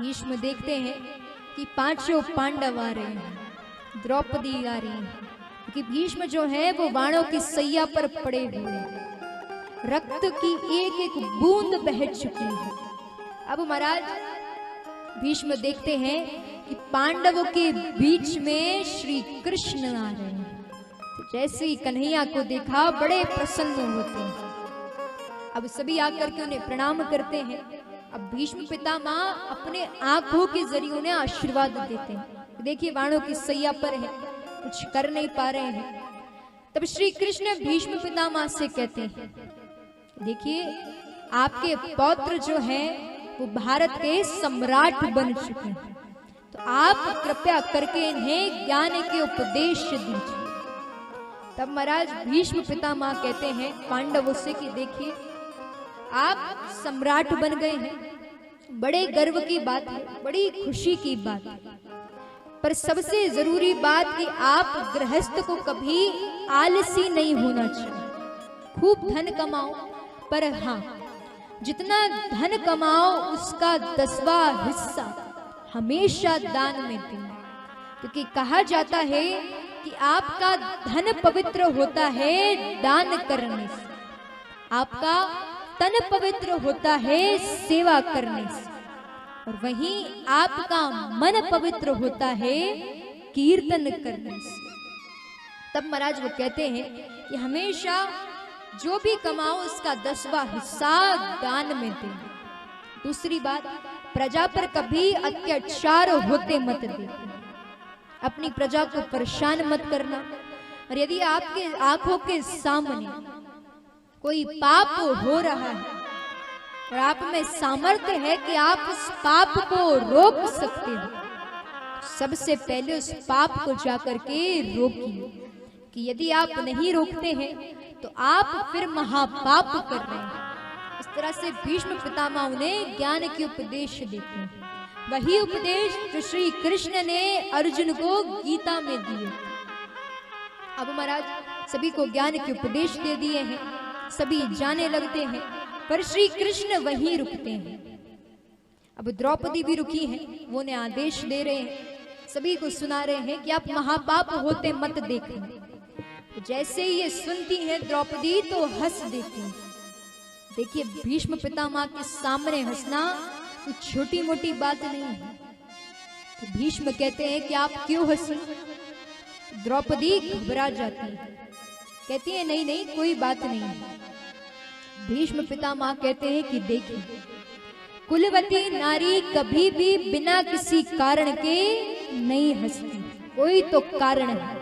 भीष्म देखते हैं कि पांचों पांडव आ रहे हैं, द्रौपदी आ रही है, क्योंकि भीष्म जो है वो बाणों की सैया पर पड़े हुए हैं, रक्त की एक एक बूंद बह चुकी है। अब महाराज भीष्म देखते हैं कि पांडवों के बीच में श्री कृष्ण आ रहे हैं। तो जैसे ही कन्हैया को देखा बड़े प्रसन्न होते हैं। अब सभी आकर के उन्हें प्रणाम करते हैं। अब भीष्म पितामह अपने आंखों के जरिए उन्हें आशीर्वाद देते हैं। देखिए बाणों की सैया पर है, कुछ कर नहीं पा रहे हैं। तब श्री कृष्ण भीष्म पितामह से कहते हैं, देखिए आपके पौत्र जो हैं वो भारत के सम्राट बन चुके हैं, तो आप कृपया करके इन्हें ज्ञान के उपदेश दीजिए। तब महाराज भीष्म पितामह कहते हैं पांडवों से कि देखिए आप सम्राट बन गए हैं, बड़े गर्व की बात है, बड़ी खुशी की बात है, पर सबसे जरूरी बात कि आप गृहस्थ को कभी आलसी नहीं होना चाहिए। खूब धन कमाओ, पर हाँ जितना धन कमाओ उसका 10वां हिस्सा हमेशा दान में दें, क्योंकि कहा जाता है कि आपका धन पवित्र होता है दान करने से, आपका तन पवित्र होता है सेवा करने से, और वहीं आपका मन पवित्र होता है कीर्तन करने से। तब महाराज वो कहते हैं कि हमेशा जो भी कमाओ उसका 10वां हिस्सा दान में दें। दूसरी बात, प्रजा पर कभी अत्याचार होते मत देखना, अपनी प्रजा को परेशान मत करना। और यदि आपके आंखों के सामने कोई पाप हो रहा है और आप में सामर्थ्य है कि आप उस पाप को रोक सकते हो, सबसे पहले उस पाप को जाकर के रोकिए। कि यदि आप नहीं रोकते हैं तो आप फिर महापाप कर रहे हैं। इस तरह से भीष्म पितामह उन्हें ज्ञान के उपदेश देते हैं, वही उपदेश जो श्री कृष्ण ने अर्जुन को गीता में दिए। अब महाराज सभी को ज्ञान के उपदेश दे दिए हैं, सभी जाने लगते हैं, पर श्री कृष्ण वहीं रुकते हैं। अब द्रौपदी भी रुकी हैं, वो उन्हें आदेश दे रहे हैं, सभी को सुना रहे हैं कि आप महापाप होते मत देखना। जैसे ही ये सुनती है द्रौपदी तो हंस देती है। देखिए भीष्म पितामह के सामने हंसना कुछ छोटी मोटी बात नहीं है। तो भीष्म कहते हैं कि आप क्यों हंसी? द्रौपदी घबरा जाती है, कहती है नहीं नहीं कोई बात नहीं है। भीष्म पितामह कहते हैं कि देखिए कुलवती नारी कभी भी बिना किसी कारण के नहीं हंसती, कोई तो कारण है।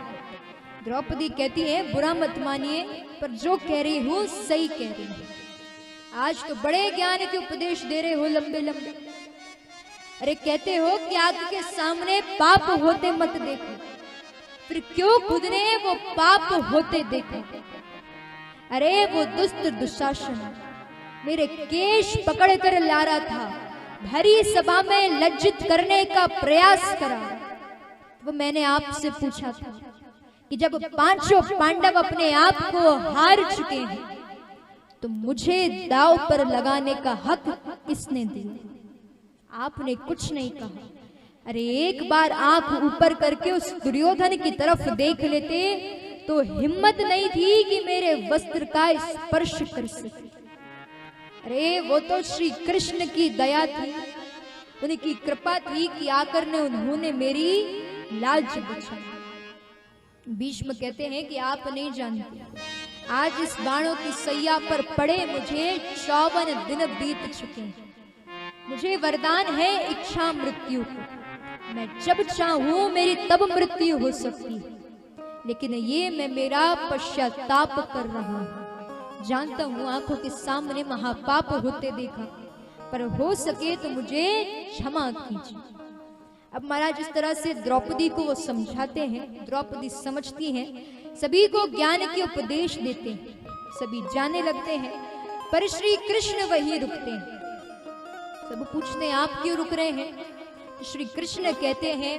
द्रौपदी कहती है बुरा मत मानिए, पर जो कह रही हूं सही कह रही हूं। आज तो बड़े ज्ञान के उपदेश दे रहे हो लंबे लंबे, अरे कहते हो कि आग के सामने पाप होते मत देखो, फिर क्यों खुद ने वो पाप होते देखो? अरे वो दुष्ट दुशासन मेरे केश पकड़ कर ला रहा था, भरी सभा में लज्जित करने का प्रयास करा। वो मैंने आपसे पूछा था कि जब पांचों पांडव अपने आप को हार चुके हैं तो मुझे दांव पर लगाने का हक किसने दिया? आपने कुछ नहीं कहा। अरे एक बार आंख ऊपर करके उस दुर्योधन की तरफ देख लेते तो हिम्मत नहीं थी कि मेरे वस्त्र का स्पर्श कर सके। अरे वो तो श्री कृष्ण की दया थी, उनकी कृपा थी कि आकर ने उन्होंने मेरी लाज बचाई। भीष्म कहते हैं कि आप नहीं जानते, आज इस बाणों की सैया पर पड़े मुझे 54 दिन बीत चुके हैं। मुझे वरदान है इच्छा मृत्यु को, मैं जब चाहूं मेरी तब मृत्यु हो सकती है, लेकिन ये मैं मेरा पश्चाताप कर रहा हूं। जानता हूं आंखों के सामने महापाप होते देखा, पर हो सके तो मुझे क्षमा कीजिए। अब महाराज इस तरह से द्रौपदी को वो समझाते हैं, द्रौपदी समझती हैं, सभी को ज्ञान के उपदेश देते हैं, सभी जाने लगते हैं, पर श्री कृष्ण वहीं रुकते हैं। सब पूछते हैं आप क्यों रुक रहे हैं? श्री कृष्ण कहते हैं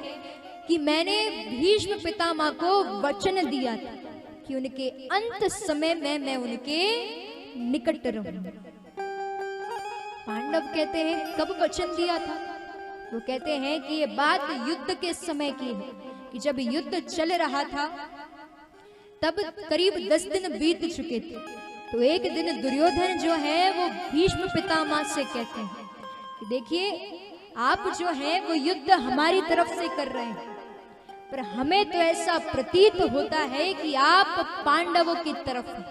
कि मैंने भीष्म पितामह को वचन दिया था कि उनके अंत समय में मैं उनके निकट रहूंगा। पांडव कहते हैं कब वचन दिया था? वो कहते हैं कि ये बात युद्ध के समय की है कि जब युद्ध चल रहा था तब करीब 10 दिन बीत चुके थे। तो एक दिन दुर्योधन जो है वो भीष्म पितामह से कहते हैं कि देखिए आप जो है वो युद्ध हमारी तरफ से कर रहे हैं, पर हमें तो ऐसा प्रतीत होता है कि आप पांडवों की तरफ हैं।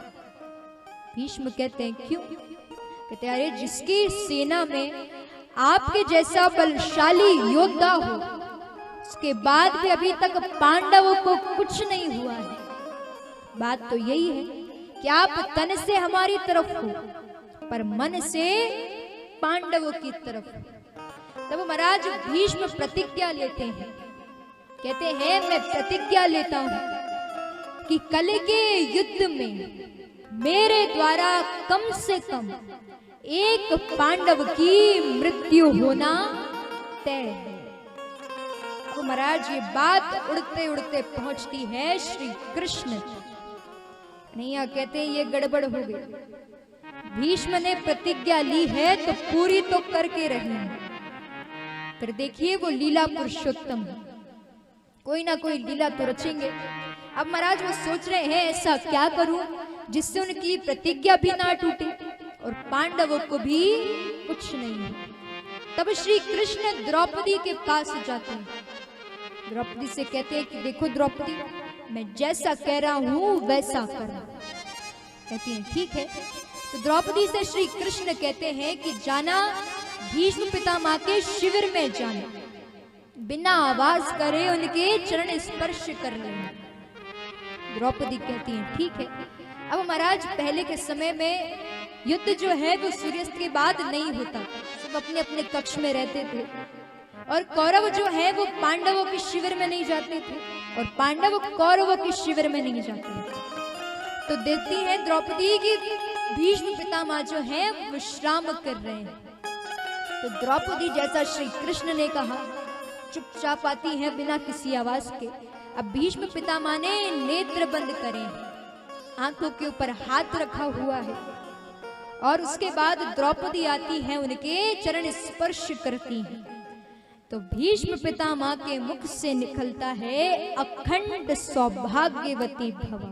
भीष्म कहते हैं क्यों? कहते हैं अरे जिसकी सेना में आपके जैसा बलशाली योद्धा हो, उसके बाद भी अभी तक पांडवों को कुछ नहीं हुआ है। बात तो यही है कि आप तन से हमारी तरफ हो पर मन से पांडवों की तरफ। तब महाराज भीष्म प्रतिज्ञा लेते हैं, कहते हैं मैं प्रतिज्ञा लेता हूं कि कल के युद्ध में मेरे द्वारा कम से कम एक पांडव की मृत्यु होना तय है। तो महाराज ये बात उड़ते उड़ते पहुंचती है श्री कृष्ण। कन्हैया कहते हैं ये गड़बड़ हो गई, भीष्म ने प्रतिज्ञा ली है तो पूरी तो करके रहे। फिर देखिए वो लीला पुरुषोत्तम कोई ना कोई लीला तो रचेंगे। अब महाराज वो सोच रहे हैं ऐसा क्या करूं जिससे उनकी प्रतिज्ञा भी ना टूटे और पांडवों को भी कुछ नहीं हो। तब श्री कृष्ण द्रौपदी के पास जाते हैं, द्रौपदी से कहते हैं कि देखो द्रौपदी मैं जैसा कह रहा हूं वैसा करना। कहती हैं ठीक है। तो द्रौपदी से श्री कृष्ण कहते हैं कि जाना भीष्म पितामह के शिविर में जाना, बिना आवाज करे उनके चरण स्पर्श कर लेना। द्रौपदी कहती हैं ठीक है। अब महाराज पहले के समय में युद्ध जो है वो सूर्यास्त के बाद नहीं होता, सब अपने अपने कक्ष में रहते थे और कौरव जो है वो पांडवों के शिविर में नहीं जाते थे और पांडव कौरवों के शिविर में नहीं जाते थे। तो देखती है द्रौपदी की भीष्म पितामह जो है विश्राम कर रहे हैं। तो द्रौपदी जैसा श्री कृष्ण ने कहा चुपचाप आती है बिना किसी आवाज के। अब भीष्म पितामह ने नेत्र बंद करे, आंखों के ऊपर हाथ रखा हुआ है और उसके बाद द्रौपदी आती है उनके चरण स्पर्श करती है। तो भीष्म पितामह के मुख से निकलता है अखंड सौभाग्यवती भव।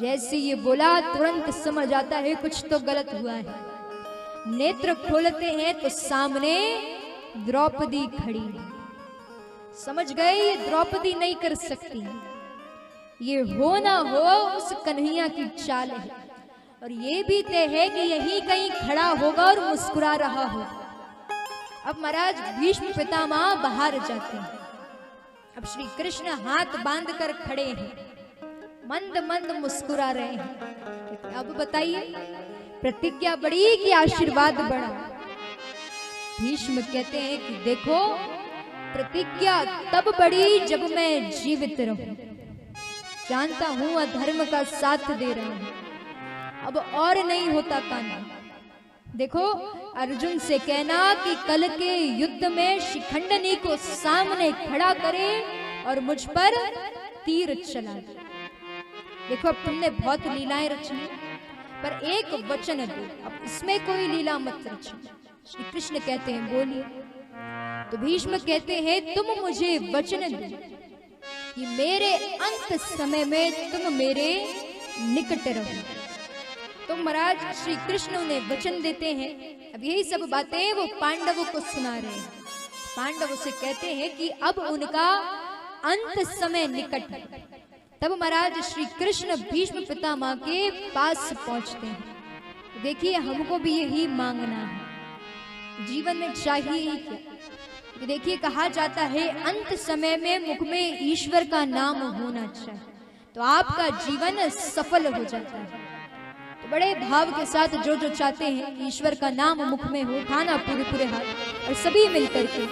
जैसे ये बोला तुरंत समझ आता है कुछ तो गलत हुआ है। नेत्र खोलते हैं तो सामने द्रौपदी खड़ी है। समझ गए ये द्रौपदी नहीं कर सकती, ये हो ना हो उस कन्हैया की चाल है और ये भी तय है कि यही कहीं खड़ा होगा और मुस्कुरा रहा होगा। अब महाराज भीष्म पितामह बाहर जाते हैं। अब श्री कृष्ण हाथ बांध कर खड़े हैं, मंद मंद मुस्कुरा रहे हैं। अब बताइए प्रतिज्ञा बड़ी कि आशीर्वाद बड़ा? भीष्म कहते हैं कि देखो प्रतिज्ञा तब बड़ी जब मैं जीवित रहूं, जानता हूं अधर्म का साथ दे रहा हूं, अब और नहीं होता काना। देखो अर्जुन से कहना कि कल के युद्ध में शिखंडनी को सामने खड़ा करे और मुझ पर तीर चला दे। देखो अब तुमने बहुत लीलाएं रची पर एक वचन दो, अब इसमें कोई लीला मत रचना। श्री कृष्ण कहते हैं बोलिए। तो भीष्म कहते हैं तुम मुझे वचन दो कि मेरे अंत समय में तुम मेरे निकट रहो। तो महाराज श्री कृष्ण उन्हें वचन देते हैं। अब यही सब बातें वो पांडवों को सुना रहे हैं। पांडवों से कहते हैं कि अब उनका अंत समय निकट है। तब महाराज श्री कृष्ण भीष्म पितामह के पास पहुंचते हैं। देखिए हमको भी यही मांगना है, जीवन में चाहिए ही क्या। देखिए कहा जाता है अंत समय में मुख में ईश्वर का नाम होना चाहिए तो आपका जीवन सफल हो जाता है। तो बड़े भाव के साथ जो जो चाहते हैं ईश्वर का नाम मुख में हो, खाना पूरे पूरे हाथ और सभी मिलकर के